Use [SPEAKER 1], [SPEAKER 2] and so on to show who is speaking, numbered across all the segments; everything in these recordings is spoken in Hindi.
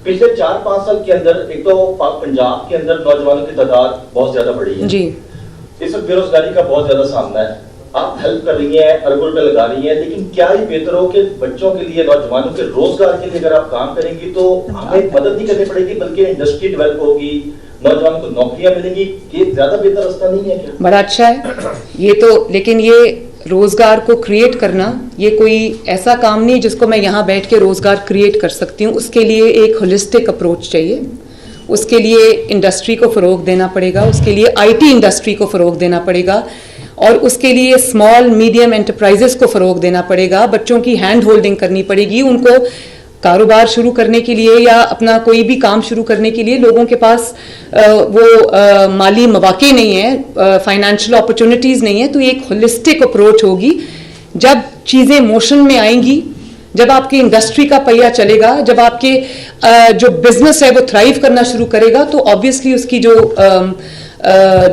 [SPEAKER 1] पिछले 4-5 साल के अंदर एक तो पंजाब के अंदर नौजवानों की तादाद बहुत ज्यादा बढ़ी है जी। इस वक्त बेरोजगारी का बहुत ज्यादा सामना है, आप हेल्प कर रही हैं, अरबों रुपए लगा रही हैं, लेकिन क्या ये बेहतर हो कि बच्चों के लिए, नौजवानों के रोजगार के लिए अगर आप काम करेंगी तो हमें मदद नहीं करनी पड़ेगी बल्कि इंडस्ट्री डेवलप होगी, नौजवानों को नौकरियां मिलेंगी, ये ज्यादा बेहतर रास्ता नहीं है क्या? बड़ा अच्छा है ये तो, लेकिन ये रोजगार को क्रिएट करना ये कोई ऐसा काम नहीं जिसको मैं यहाँ बैठ के रोजगार क्रिएट कर सकती हूँ। उसके लिए एक होलिस्टिक अप्रोच चाहिए, उसके लिए इंडस्ट्री को फ़रोग देना पड़ेगा, उसके लिए आईटी इंडस्ट्री को फ़रोग देना पड़ेगा और उसके लिए स्मॉल मीडियम एंटरप्राइजेस को फ़रोग देना पड़ेगा। बच्चों की हैंड होल्डिंग करनी पड़ेगी, उनको कारोबार शुरू करने के लिए या अपना कोई भी काम शुरू करने के लिए लोगों के पास माली मौके नहीं है, फाइनेंशियल अपॉर्चुनिटीज़ नहीं है। तो एक होलिस्टिक अप्रोच होगी। जब चीज़ें मोशन में आएंगी, जब आपकी इंडस्ट्री का पहिया चलेगा, जब आपके जो बिजनेस है वो थ्राइव करना शुरू करेगा, तो ऑब्वियसली उसकी जो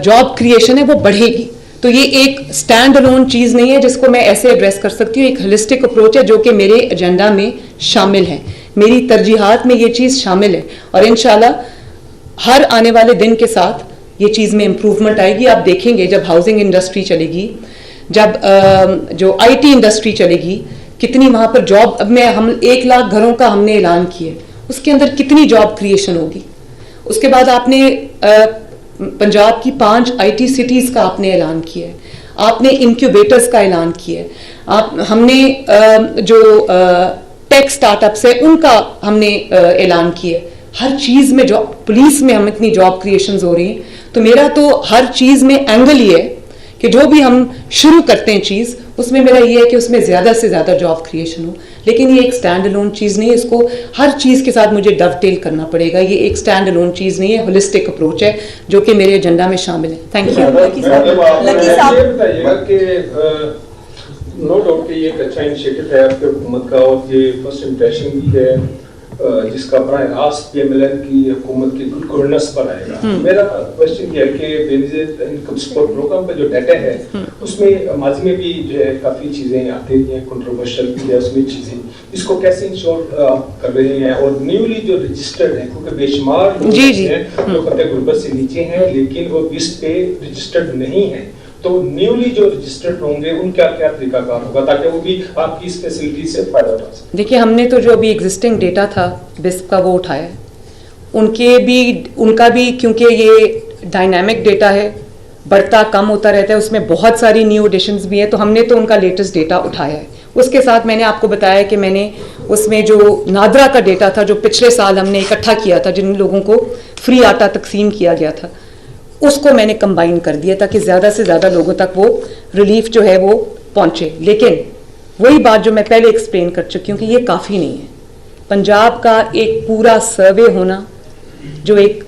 [SPEAKER 1] जॉब क्रिएशन है वो बढ़ेगी। तो ये एक स्टैंड अलोन चीज़ नहीं है जिसको मैं ऐसे एड्रेस कर सकती हूँ। एक होलिस्टिक अप्रोच है जो कि मेरे एजेंडा में शामिल है, मेरी तरजीहात में ये चीज़ शामिल है और इंशाल्लाह हर आने वाले दिन के साथ ये चीज़ में इम्प्रूवमेंट आएगी। आप देखेंगे जब हाउसिंग इंडस्ट्री चलेगी, जब जो आईटी इंडस्ट्री चलेगी, कितनी वहाँ पर जॉब, अब हम 1 लाख घरों का हमने ऐलान किया, उसके अंदर कितनी जॉब क्रिएशन होगी। उसके बाद आपने पंजाब की 5 आईटी सिटीज़ का आपने ऐलान किया है, आपने इंक्यूबेटर्स का ऐलान किया है, हमने जो टेक स्टार्टअप्स है उनका हमने ऐलान किया है। हर चीज़ में जॉब, पुलिस में हम इतनी जॉब क्रिएशंस हो रही हैं। तो मेरा तो हर चीज़ में एंगल ये है कि जो भी हम शुरू करते हैं चीज़, उसमें मेरा ये है कि उसमें ज़्यादा से ज़्यादा जॉब क्रिएशन हो। लेकिन ये एक स्टैंड अलोन चीज़ नहीं है, इसको हर चीज़ के साथ मुझे डवटेल करना पड़ेगा। ये एक स्टैंड अलोन चीज़ नहीं है, होलिस्टिक अप्रोच है जो कि मेरे एजेंडा में शामिल है। Thank you.
[SPEAKER 2] नो डाउट कि ये एक अच्छा इनिशिएटिव है आपकी हुकूमत का और ये फर्स्ट इंप्रेशन भी है जिसका बराह रास्त पीएमएलएन की हुकूमत की गुड गवर्नेंस पर आएगा। मेरा क्वेश्चन ये है कि बेनिफिट इनकम सपोर्ट प्रोग्राम का जो डाटा है उसमें माजी में भी जो है काफ़ी चीज़ें आती हैं, कंट्रोवर्शियल भी है उसमें चीज़ें, इसको कैसे इंश्योर कर रहे हैं? और न्यूली जो रजिस्टर्ड है, क्योंकि बेशुमार लोग हैं जो खतरे गुर्बत से नीचे हैं लेकिन वो लिस्ट पे रजिस्टर्ड नहीं है, तो न्यूली जो रजिस्टर्ड होंगे उनका क्या तरीकाकार होगा ताकि वो भी आपकी इस फैसिलिटी से फायदा उठा सकें?
[SPEAKER 3] देखिए, हमने तो जो अभी एग्जिस्टिंग डेटा था बिस्प का वो उठाया है, उनका भी क्योंकि ये डायनामिक डेटा है, बढ़ता कम होता रहता है, उसमें बहुत सारी न्यू एडिशंस भी हैं, तो हमने तो उनका लेटेस्ट डेटा उठाया है। उसके साथ मैंने आपको बताया कि मैंने उसमें जो नादरा का डेटा था जो पिछले साल हमने इकट्ठा किया था, जिन लोगों को फ्री आटा तकसीम किया गया था, उसको मैंने कंबाइन कर दिया ताकि ज़्यादा से ज़्यादा लोगों तक वो रिलीफ जो है वो पहुँचे। लेकिन वही बात जो मैं पहले एक्सप्लेन कर चुकी हूँ कि ये काफ़ी नहीं है। पंजाब का एक पूरा सर्वे होना, जो एक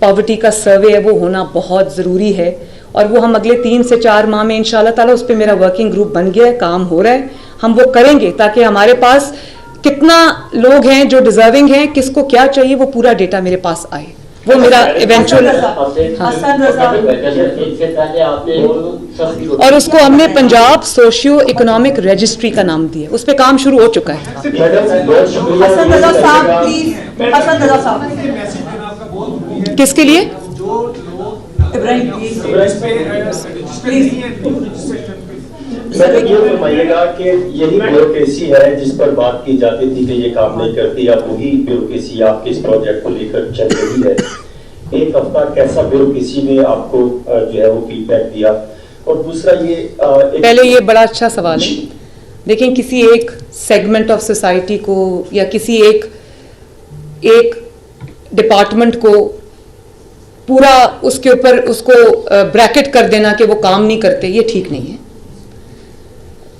[SPEAKER 3] पॉवर्टी का सर्वे है, वो होना बहुत ज़रूरी है और वो हम अगले 3 से 4 माह में इंशाल्लाह ताला, उस पर मेरा वर्किंग ग्रुप बन गया है, काम हो रहा है, हम वो करेंगे ताकि हमारे पास कितना लोग हैं जो डिजर्विंग हैं, किसको क्या चाहिए, वो पूरा डेटा मेरे पास आए। वो मेरा इवेंचुअल और उसको हमने पंजाब सोशियो इकोनॉमिक रजिस्ट्री का नाम दिया, उस पर काम शुरू हो चुका है। किसके लिए?
[SPEAKER 1] ये फरमाइएगा कि यही ब्यूरोक्रेसी है जिस पर बात की जाती थी कि ये काम नहीं करती, या वही ब्यूरोक्रेसी आपके इस प्रोजेक्ट को लेकर चल रही है। एक हफ्ता कैसा ब्यूरोक्रेसी ने आपको जो है वो फीडबैक दिया? और दूसरा ये
[SPEAKER 3] पहले ये बड़ा अच्छा सवाल है। देखें, किसी एक सेगमेंट ऑफ सोसाइटी को या किसी एक डिपार्टमेंट को पूरा उसके ऊपर उसको ब्रैकेट कर देना कि वो काम नहीं करते, ये ठीक नहीं है।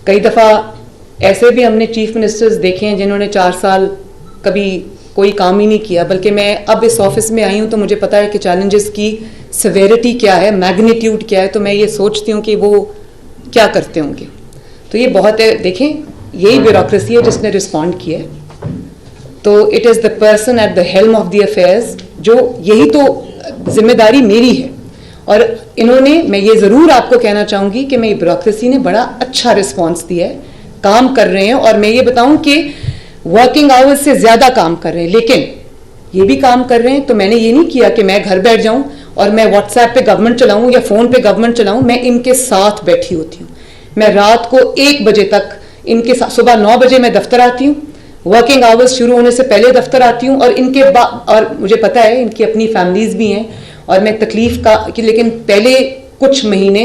[SPEAKER 3] कई दफ़ा ऐसे भी हमने चीफ मिनिस्टर्स देखे हैं जिन्होंने 4 साल कभी कोई काम ही नहीं किया, बल्कि मैं अब इस ऑफिस में आई हूँ तो मुझे पता है कि चैलेंजेस की सिवेरिटी क्या है, मैग्नीट्यूड क्या है, तो मैं ये सोचती हूँ कि वो क्या करते होंगे। तो ये बहुत है। देखें, यही ब्यूरोक्रेसी है जिसने रिस्पॉन्ड किया है, तो it is the person at the helm of the affairs, जो यही तो जिम्मेदारी मेरी है। और इन्होंने, मैं ये ज़रूर आपको कहना चाहूँगी कि मैं ब्यूरोक्रेसी ने बड़ा अच्छा रिस्पॉन्स दिया है, काम कर रहे हैं। और मैं ये बताऊँ कि वर्किंग आवर्स से ज़्यादा काम कर रहे हैं, लेकिन ये भी काम कर रहे हैं। तो मैंने ये नहीं किया कि मैं घर बैठ जाऊं और मैं व्हाट्सएप पे गवर्नमेंट चलाऊं या फोन पे गवर्नमेंट चलाऊं, मैं इनके साथ बैठी होती हूँ। मैं रात को 1 बजे तक इनके साथ, सुबह 9 बजे मैं दफ्तर आती हूँ, वर्किंग आवर्स शुरू होने से पहले दफ्तर आती हूँ, और इनके बाद, और मुझे पता है इनकी अपनी फैमिलीज भी हैं और मैं तकलीफ का कि, लेकिन पहले कुछ महीने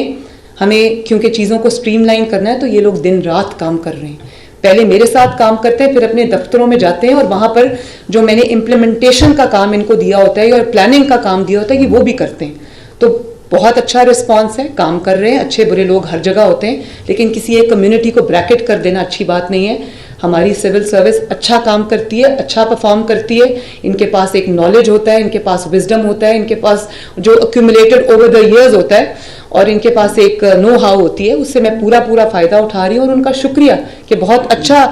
[SPEAKER 3] हमें क्योंकि चीज़ों को स्ट्रीमलाइन करना है तो ये लोग दिन रात काम कर रहे हैं। पहले मेरे साथ काम करते हैं, फिर अपने दफ्तरों में जाते हैं और वहाँ पर जो मैंने इम्प्लीमेंटेशन का काम इनको दिया होता है और प्लानिंग का काम दिया होता है, ये वो भी करते हैं। तो बहुत अच्छा रिस्पांस है, काम कर रहे हैं। अच्छे बुरे लोग हर जगह होते हैं, लेकिन किसी एक कम्युनिटी को ब्रैकेट कर देना अच्छी बात नहीं है। हमारी सिविल सर्विस अच्छा काम करती है, अच्छा परफॉर्म करती है। इनके पास एक नॉलेज होता है, इनके पास विजडम होता है, इनके पास जो एक्यूमुलेटेड ओवर द इयर्स होता है, और इनके पास एक नो हाउ होती है। उससे मैं पूरा फ़ायदा उठा रही हूँ और उनका शुक्रिया कि बहुत अच्छा,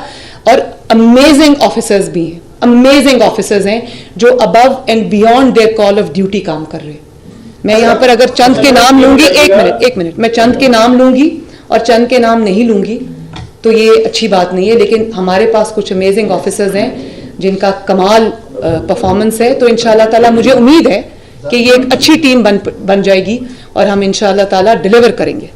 [SPEAKER 3] और अमेजिंग ऑफिसर्स भी हैं, अमेजिंग ऑफिसर्स हैं जो above and beyond their call of duty काम कर रहे हैं। मैं यहाँ पर अगर चंद के नाम लूंगी, एक मिनट, मैं चंद के नाम लूंगी और चंद के नाम नहीं लूंगी तो ये अच्छी बात नहीं है, लेकिन हमारे पास कुछ अमेजिंग ऑफिसर्स हैं जिनका कमाल परफॉर्मेंस है। तो इंशाल्लाह ताला मुझे उम्मीद है कि ये एक अच्छी टीम बन जाएगी और हम इंशाल्लाह ताला डिलीवर करेंगे।